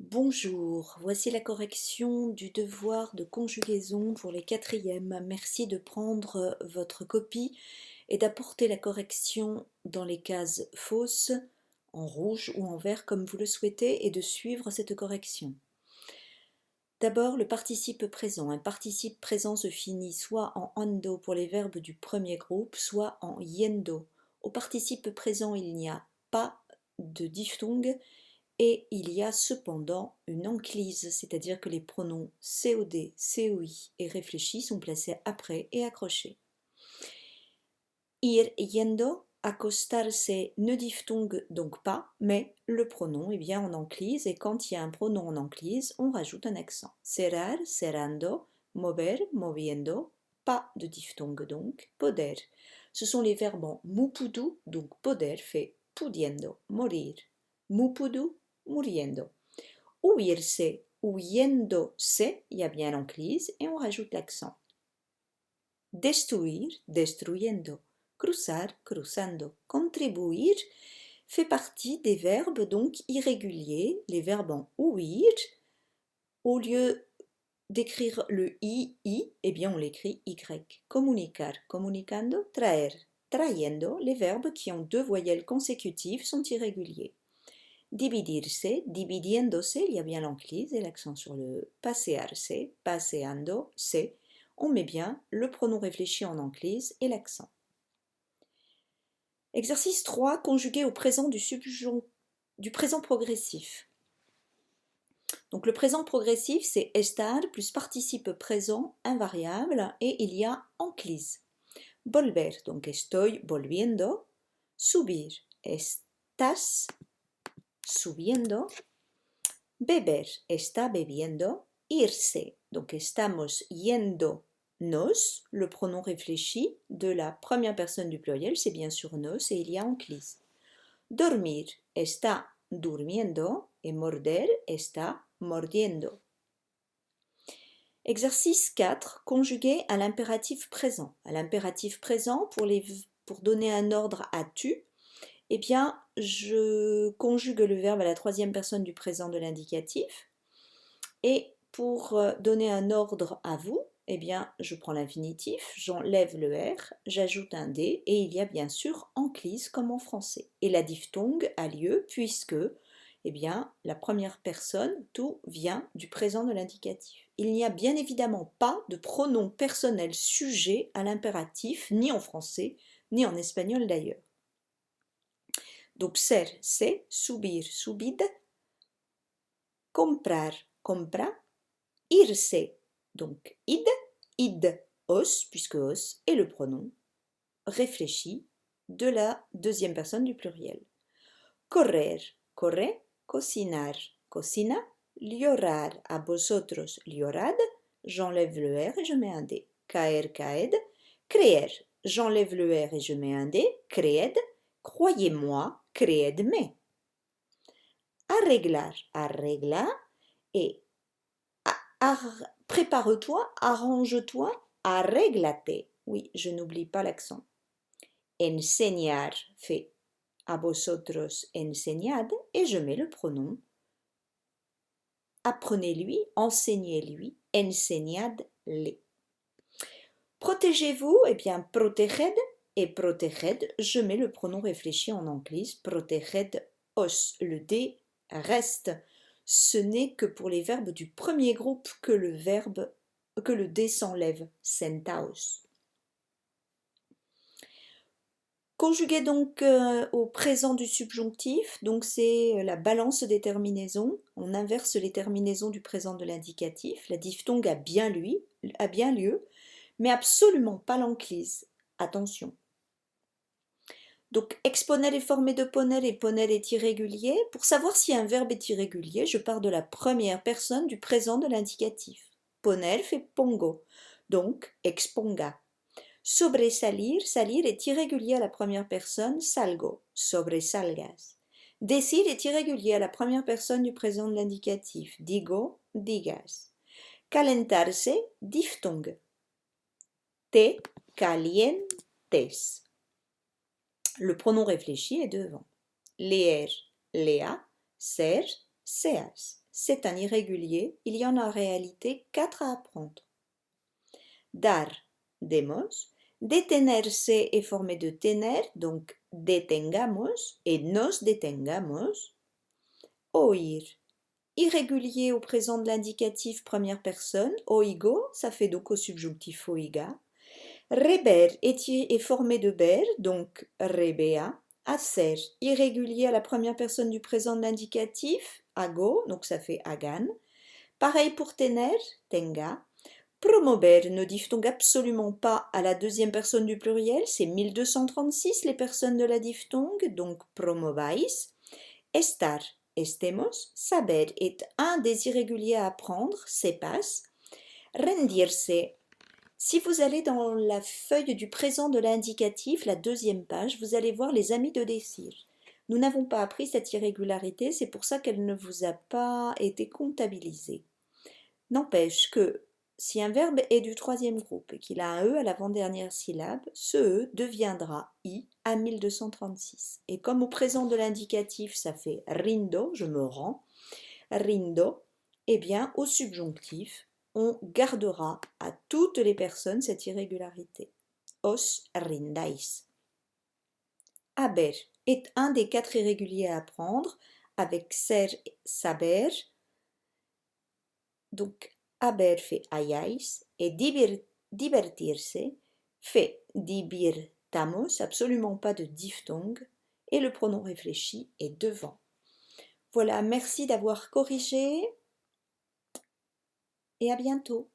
Bonjour, voici la correction du devoir de conjugaison pour les quatrièmes. Merci de prendre votre copie et d'apporter la correction dans les cases fausses, en rouge ou en vert comme vous le souhaitez, et de suivre cette correction. D'abord, le participe présent. Un participe présent se finit soit en ando pour les verbes du premier groupe, soit en yendo. Au participe présent, il n'y a pas de diphtongue et il y a cependant une enclise, c'est-à-dire que les pronoms COD, COI et réfléchis sont placés après et accrochés. Ir yendo, acostarse ne diphtongue donc pas, mais le pronom est bien en enclise, et quand il y a un pronom en enclise, on rajoute un accent. Cerrar, cerrando, mover, moviendo, pas de diphtongue donc, poder. Ce sont les verbes en mupudu, donc poder fait pudiendo, morir. Mupudu, muriendo. Huirse, huyéndose, il y a bien l'enclise, et on rajoute l'accent. Destruir, destruyendo. Cruzar, cruzando. Contribuir fait partie des verbes donc irréguliers, les verbes en huir. Au lieu d'écrire le i, eh bien on l'écrit y. Comunicar, comunicando, traer, trayendo. Les verbes qui ont deux voyelles consécutives sont irréguliers. Dividirse, dividiéndose, il y a bien l'enclise et l'accent sur le pasearse, paseando, se. On met bien le pronom réfléchi en enclise et l'accent. Exercice 3, conjugué au présent du présent progressif. Donc le présent progressif, c'est estar plus participe présent invariable et il y a enclise. Volver, donc estoy volviendo. Subir, estás subiendo. Beber, está bebiendo. Irse, donc estamos yéndonos. Le pronom réfléchi de la première personne du pluriel, c'est bien sûr nos et il y a enclise. Dormir, está durmiendo. Et morder, está mordiendo. Exercice 4, conjugué à l'impératif présent. À l'impératif présent, pour donner un ordre à tu, eh bien, je conjugue le verbe à la troisième personne du présent de l'indicatif. Et pour donner un ordre à vous, eh bien, je prends l'infinitif, j'enlève le R, j'ajoute un D, et il y a bien sûr enclise comme en français. Et la diphtongue a lieu puisque, eh bien, la première personne, tout vient du présent de l'indicatif. Il n'y a bien évidemment pas de pronom personnel sujet à l'impératif, ni en français, ni en espagnol d'ailleurs. Donc ser, c'est, subir, subid, comprar, compra, irse, donc id, os, puisque os est le pronom réfléchi de la deuxième personne du pluriel. Correr, corre, cocinar, cocina, llorar, a vosotros, llorad, j'enlève le R et je mets un D. Caer, caed, creer, j'enlève le R et je mets un D, creed, croyez-moi, creedme. Arreglar, arregla, et prépare-toi, arrange-toi, arréglate. Oui, je n'oublie pas l'accent. Enseñar fait a vosotros enseñad et je mets le pronom. Apprenez-lui, enseignez-lui, enseñadle. Protégez-vous, eh bien, proteged et proteged, je mets le pronom réfléchi en anglais, proteged os. Le D reste. Ce n'est que pour les verbes du premier groupe que le D s'enlève, sentaos. Conjugué donc au présent du subjonctif, donc c'est la balance des terminaisons. On inverse les terminaisons du présent de l'indicatif. La diphtongue a bien lieu, mais absolument pas l'enclise. Attention. Donc exponel est formé de ponel et ponel est irrégulier. Pour savoir si un verbe est irrégulier, je pars de la première personne du présent de l'indicatif. Ponel fait pongo, donc exponga. Sobresalir, salir est irrégulier à la première personne, salgo, sobresalgas. Decir est irrégulier à la première personne du présent de l'indicatif, digo, digas. Calentarse, diphtongue. Te calientes. Le pronom réfléchi est devant. Leer, lea, ser, seas. c'est un irrégulier. Il y en a en réalité 4 à apprendre. Dar, demos. Detenerse est formé de tener, donc detengamos, et nos detengamos. Oír. Irrégulier au présent de l'indicatif première personne, oigo, ça fait donc au subjonctif oiga. Reber est formé de ber, donc rebea. Hacer, irrégulier à la première personne du présent de l'indicatif, ago, donc ça fait agan. Pareil pour tener, tenga. Promover ne diphtongue absolument pas à la deuxième personne du pluriel, c'est 1236 les personnes de la diphtongue, donc promovais. Estar, estemos. Saber est un des irréguliers à apprendre, sepas. Rendirse. Si vous allez dans la feuille du présent de l'indicatif, la deuxième page, vous allez voir les amis de Désir. Nous n'avons pas appris cette irrégularité, c'est pour ça qu'elle ne vous a pas été comptabilisée. N'empêche que si un verbe est du troisième groupe et qu'il a un E à l'avant-dernière syllabe, ce E deviendra I à 1236. Et comme au présent de l'indicatif, ça fait rindo, je me rends, rindo, eh bien au subjonctif, on gardera à toutes les personnes cette irrégularité. Os rindais. Aber est un des 4 irréguliers à apprendre avec ser, saber. Donc, haber fait hayáis et divertirse fait divirtamos, absolument pas de diphtongue, et le pronom réfléchi est devant. Voilà, merci d'avoir corrigé et à bientôt.